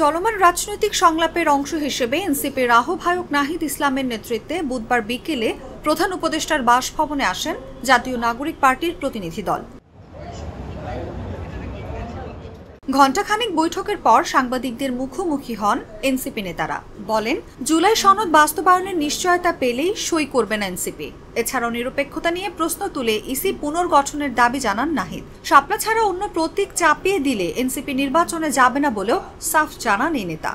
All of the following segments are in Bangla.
চলমান রাজনৈতিক সংলাপের অংশ হিসেবে এনসিপির আহ্বায়ক নাহিদ ইসলামের নেতৃত্বে বুধবার বিকেলে প্রধান উপদেষ্টার বাসভবনে আসেন জাতীয় নাগরিক পার্টির প্রতিনিধি দল। ঘণ্টাখানেক বৈঠকের পর সাংবাদিকদের মুখোমুখি হন এনসিপি নেতারা। বলেন, জুলাই সনদ বাস্তবায়নের নিশ্চয়তা পেলেই সই করবেন এনসিপি। এছাড়াও নিরপেক্ষতা নিয়ে প্রশ্ন তুলে ইসি পুনর্গঠনের দাবি জানান নাহিদ। শাপলা ছাড়া অন্য প্রতীক চাপিয়ে দিলে এনসিপি নির্বাচনে যাবে না বলেও সাফ জানান এই নেতা।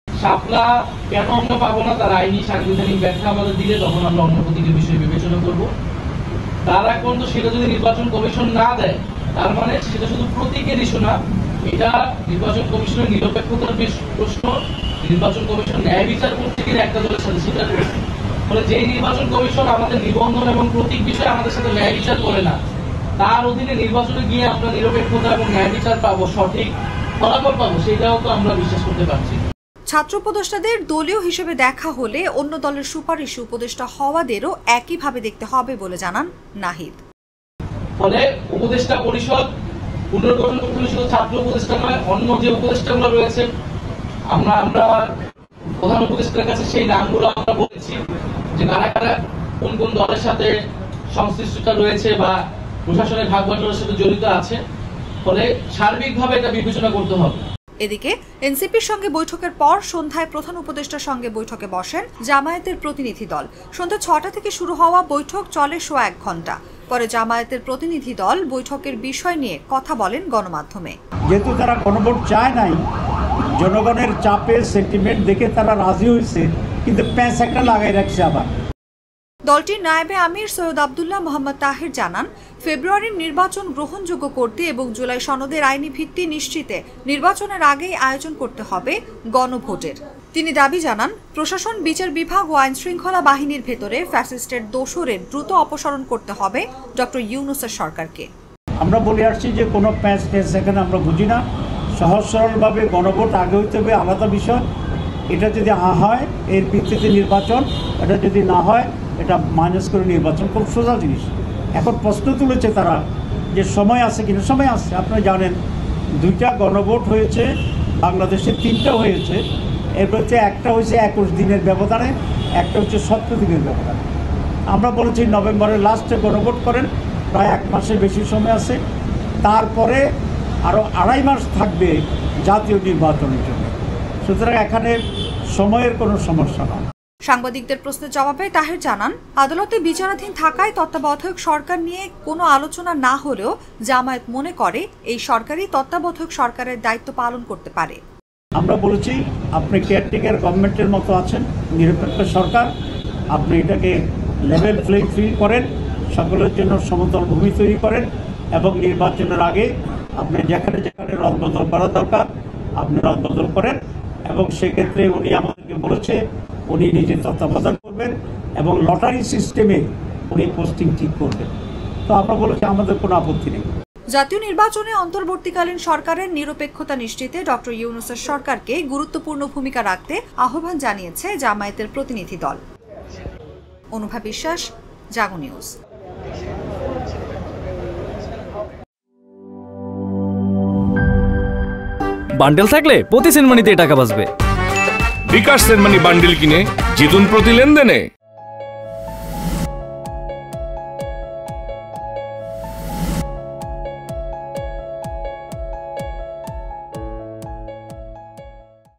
শাপলা কেন আমরা পাবো না, তার আইনি সাংবিধানিক ব্যাখ্যা আমাদের দিলে তখন আমরা অন্য প্রতীকের বিষয়ে বিবেচনা করবো। তার এখন তো সেটা যদি নির্বাচন কমিশন না দেয়, তার মানে সেটা শুধু প্রতীকের ইস্যু না, এটা নির্বাচন কমিশনের নিরপেক্ষতার প্রশ্ন। নির্বাচন কমিশন ন্যায় বিচার করতে গেলে একটা দলের সাথে স্বীকার করছে, ফলে যেই নির্বাচন কমিশন আমাদের নিবন্ধন এবং প্রতীক বিষয়ে আমাদের সাথে ন্যায় বিচার করে না, তার অধীনে নির্বাচনে গিয়ে আমরা নিরপেক্ষতা এবং ন্যায় বিচার পাবো, সঠিক ফলাফল পাবো, সেটাও তো আমরা বিশ্বাস করতে পারছি। ছাত্র উপদেষ্টাদের দলীয় হিসেবে দেখা হলে অন্য দলের সুপারিশ উপদেষ্টা হওয়াদেরও একইভাবে দেখতে হবে বলে জানান নাহিদ। ফলে উপদেষ্টা পরিষদ পুনর্গঠন করতে হলে শুধু ছাত্র উপদেষ্টা নয়, অন্য যে উপদেষ্টাগুলো রয়েছে আমরা প্রধান উপদেষ্টার কাছে সেই নামগুলো আমরা বলেছি যে কারা কারা কোন কোন দলের সাথে সংশ্লিষ্টতা রয়েছে বা প্রশাসনের ভাগ বাটোয়ারার সাথে জড়িত আছে। ফলে সার্বিকভাবে এটা বিবেচনা করতে হবে। এদিকে এনসিপির সঙ্গে বৈঠকের পর সন্ধ্যায় প্রধান উপদেষ্টার সঙ্গে বৈঠকে বসেন জামায়াতের প্রতিনিধি দল। সন্ধ্যা ৬টা থেকে শুরু হওয়া বৈঠক চলে সোয়া ১ ঘণ্টা। পরে জামায়াতের প্রতিনিধি দল বৈঠকের বিষয় নিয়ে কথা বলেন গণমাধ্যমে। যেহেতু তারা গণভোট চায় নাই, জনগণের চাপে সেন্টিমেন্ট দেখে তারা রাজি হয়েছে, কিন্তু প্যাঁচ একটা লাগাই রাখছে। আবার দলটির নায়েবে আমির সৈয়দ আব্দুল্লাহ মোহাম্মদ তাহের জানান, ফেব্রুয়ারির নির্বাচন গ্রহণযোগ্য করতে এবং জুলাই সনদের আইনি ভিত্তি নিশ্চিতে নির্বাচনের আগেই আয়োজন করতে হবে গণভোটের। তিনি দাবি জানান, প্রশাসন, বিচার বিভাগ ও আইন শৃঙ্খলা বাহিনীর ভেতরে ফ্যাসিস্টের দোসরের দ্রুত অপসারণ করতে হবে ডক্টর ইউনূসের সরকারকে। আমরা বলে আসছি যে কোনো প্যাঁচ এখানে আমরা বুঝি না। সহজ সরলভাবে গণভোট আগে হইতে হবে, আলাদা বিষয়। এটা যদি হয় এর ভিত্তিতে নির্বাচন, এটা যদি না হয় এটা মাইনাস করে নির্বাচন, খুব সোজা জিনিস। এখন প্রশ্ন তুলেছে তারা যে সময় আছে কিনা। সময় আছে, আপনারা জানেন 2টা গণভোট হয়েছে বাংলাদেশে, 3টা হয়েছে। এর মধ্যে একটা হয়েছে 21 দিনের ব্যবধানে, একটা হচ্ছে 70 দিনের ব্যবধানে। আমরা বলেছি নভেম্বরের লাস্টে গণভোট করেন, প্রায় 1 মাসের বেশি সময় আছে। তারপরে আরও 2.5 মাস থাকবে জাতীয় নির্বাচনের জন্য। সুতরাং এখানে সময়ের কোনো সমস্যা নয়। সাংবাদিকদের প্রশ্নের জবাবে তাহের জানান, আদালতে বিচারাধীন থাকায় তত্ত্বাবধায়ক সরকার নিয়ে কোনো আলোচনা না হলেও জামায়াত মনে করে এই সরকারই তত্ত্বাবধায়ক সরকারের দায়িত্ব পালন করতে পারে। আমরা বলেছি আপনি কেয়ারটেকার গভর্নমেন্টের মতো আছেন, নিরপেক্ষ সরকার, আপনি এটাকে লেভেল প্লেইং ফিল্ড করেন, সকলের জন্য সমতল ভূমি তৈরি করেন এবং নির্বাচনের আগে আপনি যেখানে যেখানে রদবদল করা দরকার আপনি রদবদল করেন। এবং সেক্ষেত্রে উনি আমাদেরকে বলেছে উনি নিজে তত্ত্বাবধান করবেন এবং লটারি সিস্টেমে উনি পোস্টিং ঠিক করবেন। তো আমরা বলেছি আমাদের কোনো আপত্তি নেই। জাতীয় নির্বাচনে অন্তর্বর্তীকালীন সরকারের নিরপেক্ষতা নিশ্চিতে ডক্টর ইউনূসের সরকারকে গুরুত্বপূর্ণ ভূমিকা রাখতে আহ্বান জানিয়েছে জামায়াতের প্রতিনিধি দল। অনুভা বিশ্বাস, জাগো নিউজ। বান্ডেল থাকলে প্রতি সেনমানিতে টাকা বাঁচবে। বিকাশ সেনমানি বান্ডেল কিনে জিতুন প্রতি লেনদেনে।